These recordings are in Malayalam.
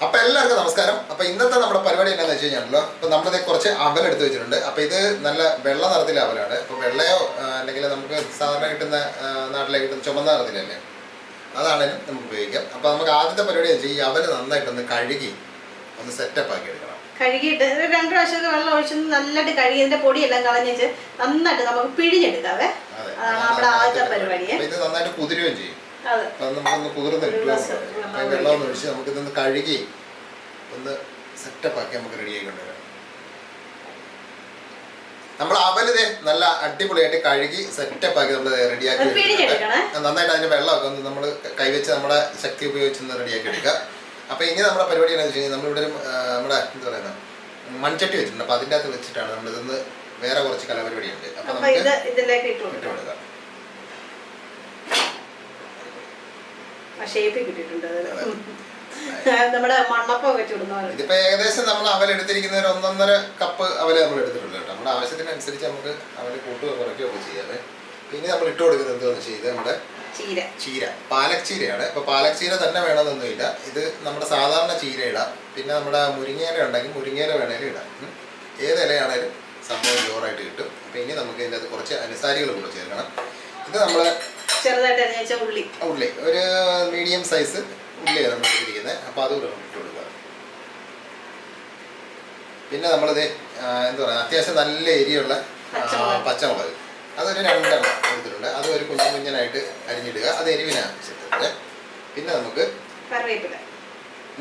അപ്പോൾ എല്ലാവർക്കും നമസ്കാരം. അപ്പോൾ ഇന്നത്തെ നമ്മുടെ പരിപാടി എന്താണെന്ന് വെച്ച് കഴിഞ്ഞാൽ ഇപ്പോൾ നമ്മളിത് കുറച്ച് അവൽ എടുത്ത് വെച്ചിട്ടുണ്ട്. അപ്പോൾ ഇത് നല്ല വെള്ള നിറത്തിലെ അവലാണ്. ഇപ്പോൾ വെള്ളയോ അല്ലെങ്കിൽ നമുക്ക് സാധാരണ കിട്ടുന്ന നാട്ടിലെ കിട്ടുന്ന ചുമന്ന നിറത്തിലല്ലേ, അതാണെങ്കിലും നമുക്ക് ഉപയോഗിക്കാം. അപ്പോൾ നമുക്ക് ആദ്യത്തെ പരിപാടി എന്ന് വെച്ചാൽ ഈ അവൽ നന്നായിട്ടൊന്ന് കഴുകി ഒന്ന് സെറ്റപ്പ് ആക്കി എടുക്കണം. കഴുകിയിട്ട് 2 പ്രാവശ്യം വെള്ളം ഒഴിച്ച് നന്നായിട്ട് കഴുകി ഇതിന്റെ പൊടിയെല്ലാം കളഞ്ഞേച്ച് നന്നായിട്ട് നമുക്ക് പിഴിഞ്ഞെടുക്കാവേ. അതാണ് നമ്മുടെ ആദ്യത്തെ പരിപാടി. ഇത് നന്നായിട്ട് കുതിരുകയും ചെയ്യും. അപ്പം നമുക്കൊന്ന് കുതിർന്നിട്ട് വെള്ളം ഒന്ന് ഒഴിച്ച് നമുക്കിതൊന്ന് കഴുകി ഒന്ന് സെറ്റപ്പ് ആക്കി നമുക്ക് റെഡിയാക്കി കൊണ്ടുവരാം. നമ്മൾ അവലിതേ നല്ല അടിപൊളിയായിട്ട് കഴുകി സെറ്റപ്പ് ആക്കി നമ്മൾ റെഡിയാക്കി നന്നായിട്ട് അതിന്റെ വെള്ളമൊക്കെ ഒന്ന് നമ്മൾ കൈവച്ച് നമ്മുടെ ശക്തി ഉപയോഗിച്ച് റെഡിയാക്കി എടുക്കുക. അപ്പോൾ ഇനി നമ്മുടെ പരിപാടി എന്താണെന്ന് വെച്ച് കഴിഞ്ഞാൽ നമ്മളിവിടെ നമ്മുടെ എന്താ പറയുക മൺചട്ടി വെച്ചിട്ടുണ്ട്. അപ്പോൾ അതിൻ്റെ അകത്ത് വെച്ചിട്ടാണ് നമ്മളിതൊന്ന് വേറെ കുറച്ച് കലാപരിപാടിയുണ്ട്. അപ്പോൾ നമുക്ക് ഇതിലേക്ക് ഇട്ട് കൊടുക്കാം. നമ്മുടെ മണ്ണപ്പൊക്കെ ചുടുന്ന ഇതിപ്പോ ഏകദേശം നമ്മൾ അവലെടുത്തിരിക്കുന്ന ഒരു 1.5 കപ്പ് അവല് നമ്മൾ എടുത്തിട്ടുണ്ട് കേട്ടോ. നമ്മുടെ ആവശ്യത്തിനനുസരിച്ച് നമുക്ക് അവല് കൂട്ടുകയോ കുറയ്ക്കുകയൊക്കെ ചെയ്യാതെ. പിന്നെ നമ്മൾ ഇട്ട് കൊടുക്കുന്നത് എന്താണെന്ന് ചെയ്ത് നമ്മുടെ ചീര പാലക് ചീരയാണ്. ഇപ്പൊ പാലക് ചീര തന്നെ വേണമെന്നൊന്നുമില്ല, ഇത് നമ്മുടെ സാധാരണ ചീര ഇടാം. പിന്നെ നമ്മുടെ മുരിങ്ങയില ഉണ്ടെങ്കിൽ മുരിങ്ങയില വേണേലും ഇടാം. ഏത് ഇലയാണേലും സംഭവം ജോറായിട്ട് കിട്ടും. അപ്പൊ ഇനി നമുക്ക് ഇതിൻ്റെ അത് കുറച്ച് അനുസാരികൾ കൂടെ ചേർക്കണം. ഇത് നമ്മള് ചെറുതായിട്ട് ഉള്ളി ഒരു മീഡിയം സൈസ് ഉള്ളിയാണ് നമ്മൾ ഇട്ടിരിക്കുന്നത്. അപ്പോൾ അതുകൂടെ നമുക്ക് ഇട്ട് കൊടുക്കുക. പിന്നെ നമ്മളിത് എന്താ പറയുക അത്യാവശ്യം നല്ല എരിയുള്ള പച്ചമുളക് അതൊരു 2 എണ്ണം എടുത്തിട്ടുണ്ട്. അത് ഒരു കുഞ്ഞനായിട്ട് അരിഞ്ഞിടുക. അത് എരിവിന് ആവശ്യത്തിന്. പിന്നെ നമുക്ക്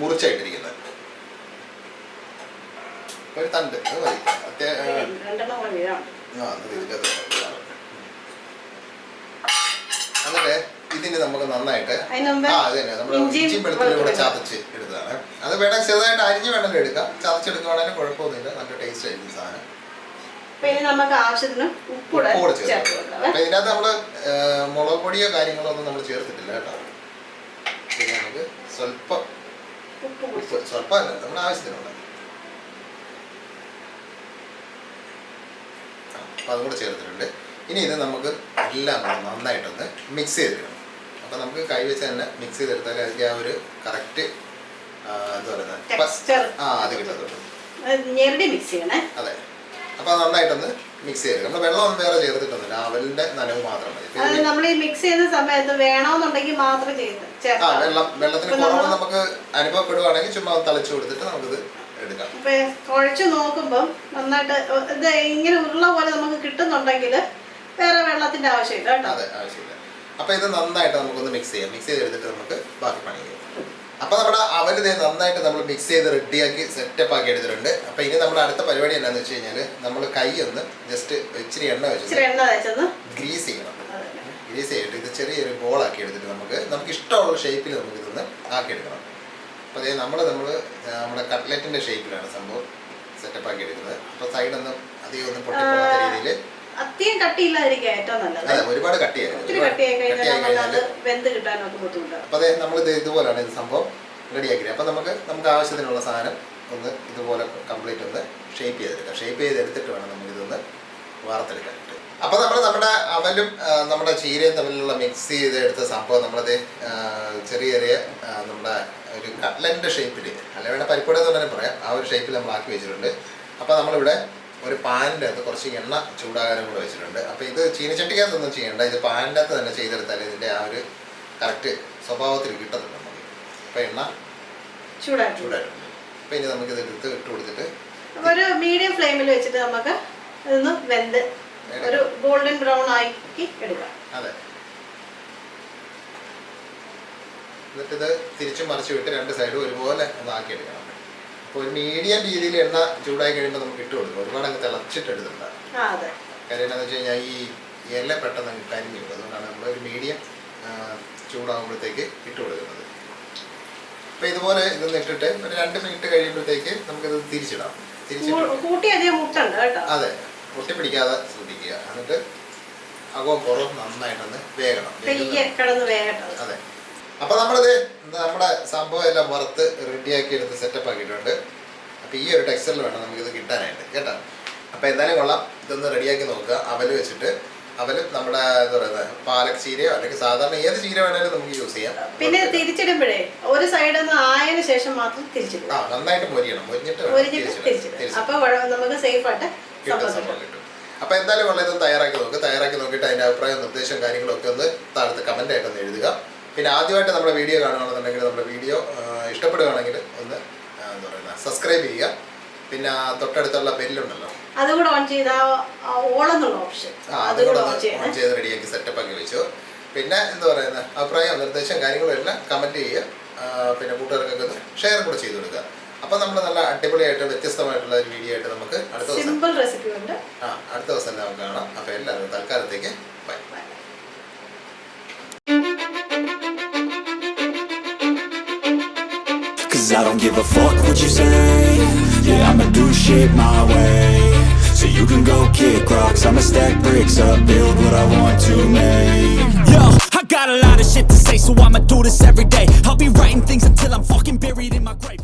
മുറിച്ചായിട്ടിരിക്കുന്നത് ഒരു തണ്ട് അത് മതി. എന്നിട്ട് ഇതിന് നമുക്ക് നന്നായിട്ട് അത് തന്നെ നമ്മൾ ഇഞ്ചിയും വെളുത്തുള്ളിയും കൂടെ ചതച്ച് എടുത്തതാണ്. അത് വേണമെങ്കിൽ ചെറുതായിട്ട് അരിഞ്ഞ് വേണമെങ്കിൽ എടുക്കാം. ചതച്ചെടുക്കുകയാണെങ്കിൽ കുഴപ്പമൊന്നുമില്ല, നല്ല ടേസ്റ്റ് ആയിരിക്കും സാധനം. നമുക്ക് ആവശ്യത്തിന് ഉപ്പ് ചേർക്കാം. അപ്പൊ ഇതിനകത്ത് നമ്മള് മുളക് പൊടിയോ കാര്യങ്ങളോ ഒന്നും നമ്മൾ ചേർത്തിട്ടില്ല കേട്ടോ. പിന്നെ നമുക്ക് സ്വല്പം സ്വല്പമല്ല നമ്മുടെ ആവശ്യത്തിനുള്ള അപ്പൊ അതും കൂടെ ചേർത്തിട്ടുണ്ട്. ഇനി ഇത് നമുക്ക് എല്ലാം കൂടെ നന്നായിട്ടൊന്ന് മിക്സ് ചെയ്തെടുക്കണം. അപ്പൊ നമുക്ക് കൈവച്ച് തന്നെ മിക്സ് ചെയ്തെടുത്താൽ അതിന്റെ ആ ഒരു കറക്റ്റ് എന്താ പറയുന്നത് അത് കിട്ടത്തുള്ളൂ. അതെ. അപ്പൊ നന്നായിട്ടൊന്ന് മിക്സ് ചെയ്ത് നമ്മൾ വെള്ളമൊന്നും വേറെ ചേർത്തിട്ടൊന്നുമില്ല, അവലിന്റെ നനവ് മാത്രം മതി. നമ്മൾ ഈ മിക്സ് ചെയ്യുന്ന സമയത്ത് വേണമെന്നുണ്ടെങ്കിൽ മാത്രം വെള്ളത്തിന് കുറവ് നമുക്ക് അനുഭവപ്പെടുവാണെങ്കിൽ ചുമ്മാ തളിച്ചു കൊടുത്തിട്ട് നമുക്കിത് എടുക്കാം. കുഴച്ച് നോക്കുമ്പോൾ നന്നായിട്ട് ഇത് ഇങ്ങനെ ഉരുള പോലെ നമുക്ക് കിട്ടുന്നുണ്ടെങ്കിൽ വേറെ വെള്ളത്തിന്റെ ആവശ്യമില്ല കേട്ടോ. അതെ, ആവശ്യമില്ല. അപ്പൊ ഇത് നന്നായിട്ട് നമുക്കൊന്ന് മിക്സ് ചെയ്യാം. മിക്സ് ചെയ്തെടുത്തിട്ട് നമുക്ക് ബാക്കി പണി ചെയ്യാം. അപ്പൊ നമ്മുടെ അവല് നന്നായിട്ട് നമ്മൾ മിക്സ് ചെയ്ത് റെഡിയാക്കി സെറ്റപ്പ് ആക്കി എടുത്തിട്ടുണ്ട്. അപ്പൊ ഇനി നമ്മുടെ അടുത്ത പരിപാടി എന്താണെന്ന് വെച്ച് കഴിഞ്ഞാല് നമ്മൾ കൈ ഒന്ന് ജസ്റ്റ് ഇച്ചിരി എണ്ണ വെച്ച് ഗ്രീസ് ചെയ്യണം. ഗ്രീസ് ചെയ്തിട്ട് ഇത് ചെറിയൊരു ബോളാക്കി എടുത്തിട്ട് നമുക്ക് ഇഷ്ടമുള്ള ഷേപ്പിൽ നമുക്ക് ഇതൊന്ന് ആക്കിയെടുക്കണം. അപ്പോൾ അതേ നമ്മൾ നമ്മുടെ കട്ട്ലറ്റിന്റെ ഷേപ്പിലാണ് സംഭവം സെറ്റപ്പ് ആക്കി എടുക്കുന്നത്. അപ്പോൾ സൈഡൊന്നും അധികം ഒന്നും പൊട്ടിപ്പോകാത്ത രീതിയിൽ അധികം കട്ടിയില്ലാതിരിക്കുക ഏറ്റവും നല്ലത്. അതെ, ഒരുപാട് കട്ടിയായി വെന്ത് കിട്ടാനൊക്കെ ബുദ്ധിമുട്ടാണ്. അപ്പോൾ അതെ നമ്മളിത് ഇതുപോലെയാണ് ഇത് സംഭവം റെഡിയാക്കിയത്. അപ്പോൾ നമുക്ക് ആവശ്യത്തിനുള്ള സാധനം ഒന്ന് ഇതുപോലെ കംപ്ലീറ്റ് ഒന്ന് ഷേപ്പ് ചെയ്തെടുക്കാം. ഷേപ്പ് ചെയ്തെടുത്തിട്ട് വേണം നമുക്കിതൊന്ന് വാർത്തെടുക്കാനായിട്ട്. അപ്പോൾ നമ്മുടെ അവലും നമ്മുടെ ചീരയും തമ്മിലുള്ള മിക്സ് ചെയ്തെടുത്ത സംഭവം നമ്മളത് ചെറിയ നമ്മുടെ ഒരു കട്ട്ലറ്റിൻ്റെ ഷേപ്പിൽ അല്ല വേണ്ട പരിപ്പുട എന്ന് തന്നെ പറയാം, ആ ഒരു ഷേപ്പിൽ നമ്മൾ ആക്കി വെച്ചിട്ടുണ്ട്. അപ്പോൾ നമ്മളിവിടെ ഒരു പാനിൻ്റെ അകത്ത് കുറച്ച് എണ്ണ ചൂടാകാനും കൂടെ വെച്ചിട്ടുണ്ട്. അപ്പോൾ ഇത് ചീനച്ചട്ടിക്കകത്തൊന്നും ചെയ്യേണ്ട, ഇത് പാനിൻ്റെ അകത്ത് തന്നെ ചെയ്തെടുത്താൽ ഇതിൻ്റെ ആ ഒരു കറക്റ്റ് സ്വഭാവത്തിൽ കിട്ടത്തുള്ളൂ നമുക്ക്. അപ്പോൾ എണ്ണ ചൂടായിട്ടുണ്ട്. അപ്പോൾ ഇനി നമുക്കിത് എടുത്ത് ഇട്ട് കൊടുത്തിട്ട് ഒരു മീഡിയം ഫ്ലെയിമിൽ വെച്ചിട്ട് നമുക്ക് ഇതൊന്ന് വെന്ത് ഒരു ഗോൾഡൻ ബ്രൗൺ ആക്കി എടുക്കാം. അതെ. എന്നിട്ടിത് തിരിച്ചും മറിച്ച് വിട്ട് 2 സൈഡും ഒരുപോലെ ഒന്ന് ആക്കി എടുക്കണം. അപ്പോൾ ഒരു മീഡിയം രീതിയിൽ എണ്ണ ചൂടായി കഴിയുമ്പോൾ നമുക്ക് ഇട്ട് കൊടുക്കും. ഒരുപാട് അങ്ങ് തിളച്ചിട്ട് എടുത്തിട്ടുണ്ടാകും. കാര്യം എന്താണെന്ന് വെച്ച് കഴിഞ്ഞാൽ ഈ ഇല പെട്ടെന്ന് അങ്ങ് കരിഞ്ഞു പോകും. അതുകൊണ്ടാണ് നമ്മൾ ഒരു മീഡിയം ചൂടാകുമ്പോഴത്തേക്ക് ഇട്ട് കൊടുക്കുന്നത്. അപ്പോൾ ഇതുപോലെ ഇതൊന്ന് ഇട്ടിട്ട് ഒരു 2 മിനിറ്റ് കഴിയുമ്പോഴത്തേക്ക് നമുക്കിത് തിരിച്ചിടാം. അതെ, ഒട്ടിപ്പിടിക്കാതെ ശ്രദ്ധിക്കുക. എന്നിട്ട് അകവും പുറവും നന്നായിട്ടൊന്ന് വേകണം. അതെ. അപ്പോൾ നമ്മളിത് നമ്മുടെ സംഭവം എല്ലാം വറുത്ത് റെഡിയാക്കി എടുത്ത് സെറ്റപ്പ് ആക്കിയിട്ടുണ്ട്. അപ്പോൾ ഈ ഒരു ടെക്സ്ചറിൽ വേണം നമുക്കിത് കിട്ടാനായിട്ട് കേട്ടോ. അപ്പോൾ എന്തായാലും കൊള്ളാം, ഇതൊന്ന് റെഡിയാക്കി നോക്കുക. അവല് വെച്ചിട്ട് അവലും നമ്മുടെ എന്താ പറയുന്നത് പാലക് ചീരയോ അല്ലെങ്കിൽ സാധാരണ ഏത് ചീര വേണേലും നമുക്ക് യൂസ് ചെയ്യാം. പിന്നെ തിരിച്ചിടുമ്പോഴേ ഒരു സൈഡിൽ നിന്ന് ആയതിനു ശേഷം മാത്രം തിരിച്ചിടും. നന്നായിട്ട് മൊരിയണം, മൊരിഞ്ഞിട്ട് തിരിച്ചിടും. അപ്പൊ നമുക്ക് സേഫ് ആയിട്ട് സംഭവം കിട്ടും. അപ്പൊ എന്തായാലും വളരെ തയ്യാറാക്കി നോക്കിയിട്ട് അതിന്റെ അഭിപ്രായം നിർദ്ദേശം കാര്യങ്ങളൊക്കെ ഒന്ന് താഴത്ത് കമന്റ് ആയിട്ടൊന്ന് എഴുതുക. പിന്നെ ആദ്യമായിട്ട് നമ്മുടെ വീഡിയോ കാണുകയാണെന്നുണ്ടെങ്കിൽ നമ്മുടെ വീഡിയോ ഇഷ്ടപ്പെടുകയാണെങ്കിൽ ഒന്ന് എന്താ പറയുക സബ്സ്ക്രൈബ് ചെയ്യുക. പിന്നെ തൊട്ടടുത്തുള്ള ബെല്ലുണ്ടല്ലോ അതുകൂടെ ഓൺ ചെയ്താൽ ഓളെന്നുള്ള ഓപ്ഷൻ അതുകൂടെ ഓൺ ചെയ്ത് റെഡിയാക്കി സെറ്റപ്പ് ആക്കി വെച്ചു. പിന്നെ എന്താ പറയുന്നത് അഭിപ്രായം നിർദ്ദേശം കാര്യങ്ങളും എല്ലാം കമന്റ് ചെയ്യുക. പിന്നെ കൂട്ടുകാർക്കൊക്കെ ഒന്ന് ഷെയർ കൂടെ ചെയ്ത് കൊടുക്കുക. അപ്പൊ നമ്മൾ നല്ല അടിപൊളിയായിട്ട് വ്യത്യസ്തമായിട്ടുള്ള ഒരു വീഡിയോ ആയിട്ട് നമുക്ക് അടുത്ത ദിവസം നമുക്ക് കാണാം. അപ്പൊ എല്ലാവരും തൽക്കാലത്തേക്ക് by. Cause I don't give a fuck what you say. Yeah, I'ma do shit my way. So you can go kick rocks, I'ma stack bricks up, build what I want to make. Yo, I got a lot of shit to say, so I'ma do this every day. I'll be writing things until I'm fucking buried in my grave.